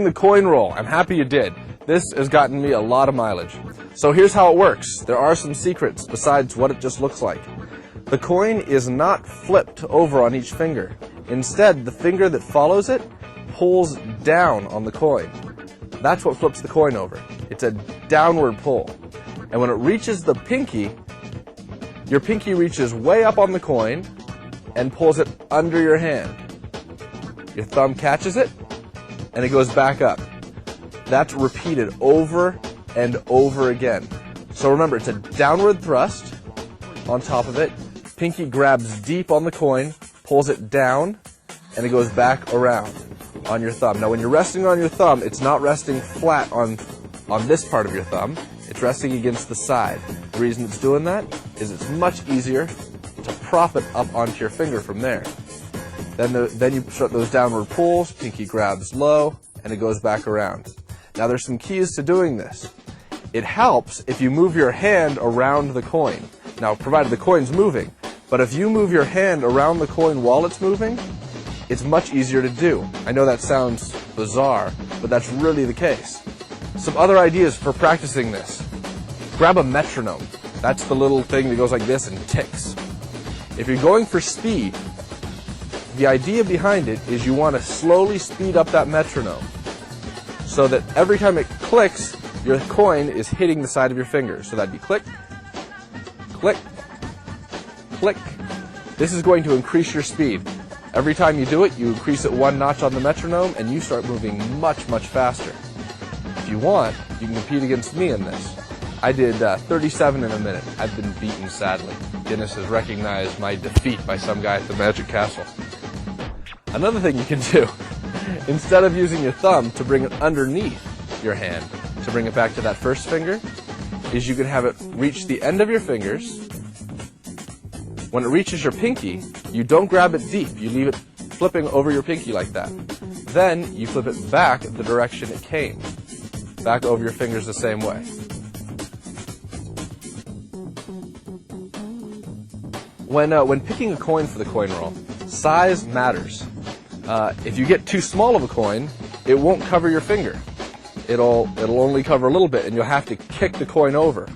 the coin roll. I'm happy you did. This has gotten me a lot of mileage. So here's how it works. There are some secrets besides what it just looks like. The coin is not flipped over on each finger. Instead, the finger that follows it pulls down on the coin. That's what flips the coin over. It's a downward pull. And when it reaches the pinky, your pinky reaches way up on the coin and pulls it under your hand. Your thumb catches it, and it goes back up. That's repeated over and over again. So remember, it's a downward thrust on top of it. Pinky grabs deep on the coin, pulls it down, and it goes back around on your thumb. Now, when you're resting on your thumb, it's not resting flat on this part of your thumb. It's resting against the side. The reason it's doing that is it's much easier to prop it up onto your finger from there. Then you start those downward pulls, pinky grabs low, and it goes back around. Now there's some keys to doing this. It helps if you move your hand around the coin. Now, provided the coin's moving, but if you move your hand around the coin while it's moving, it's much easier to do. I know that sounds bizarre, but that's really the case. Some other ideas for practicing this. Grab a metronome. That's the little thing that goes like this and ticks. If you're going for speed, the idea behind it is you want to slowly speed up that metronome so that every time it clicks, your coin is hitting the side of your finger. So that'd be click, click, click. This is going to increase your speed. Every time you do it, you increase it one notch on the metronome and you start moving much, much faster. If you want, you can compete against me in this. I did 37 in a minute. I've been beaten, sadly. Guinness has recognized my defeat by some guy at the Magic Castle. Another thing you can do, instead of using your thumb to bring it underneath your hand, to bring it back to that first finger, is you can have it reach the end of your fingers. When it reaches your pinky, you don't grab it deep. You leave it flipping over your pinky like that. Then you flip it back the direction it came. Back over your fingers the same way. When picking a coin for the coin roll, size matters. If you get too small of a coin, it won't cover your finger. It'll only cover a little bit, and you'll have to kick the coin over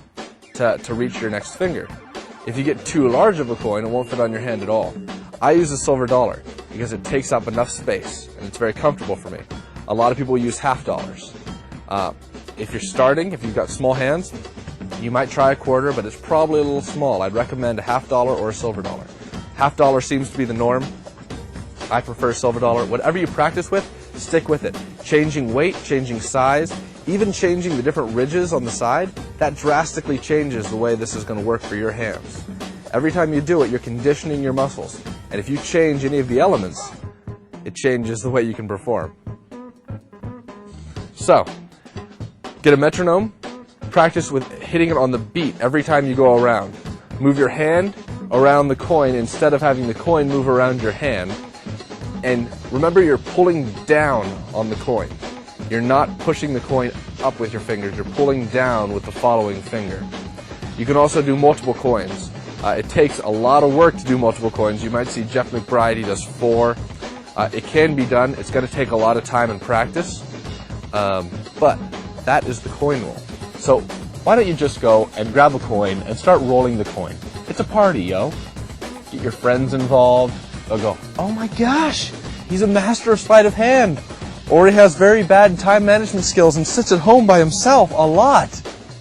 to reach your next finger. If you get too large of a coin, it won't fit on your hand at all. I use a silver dollar because it takes up enough space, and it's very comfortable for me. A lot of people use half dollars. If you're starting, if you've got small hands, you might try a quarter, but it's probably a little small. I'd recommend a half dollar or a silver dollar. Half dollar seems to be the norm. I prefer silver dollar. Whatever you practice with, stick with it. Changing weight, changing size, even changing the different ridges on the side, that drastically changes the way this is going to work for your hands. Every time you do it, you're conditioning your muscles. And if you change any of the elements, it changes the way you can perform. So, get a metronome. Practice with hitting it on the beat every time you go around. Move your hand around the coin instead of having the coin move around your hand. And remember, you're pulling down on the coin. You're not pushing the coin up with your fingers. You're pulling down with the following finger. You can also do multiple coins. It takes a lot of work to do multiple coins. You might see Jeff McBride, he does 4. It can be done. It's going to take a lot of time and practice. But that is the coin roll. So why don't you just go and grab a coin and start rolling the coin. It's a party, yo. Get your friends involved. They'll go, oh my gosh, he's a master of sleight of hand. Or he has very bad time management skills and sits at home by himself a lot.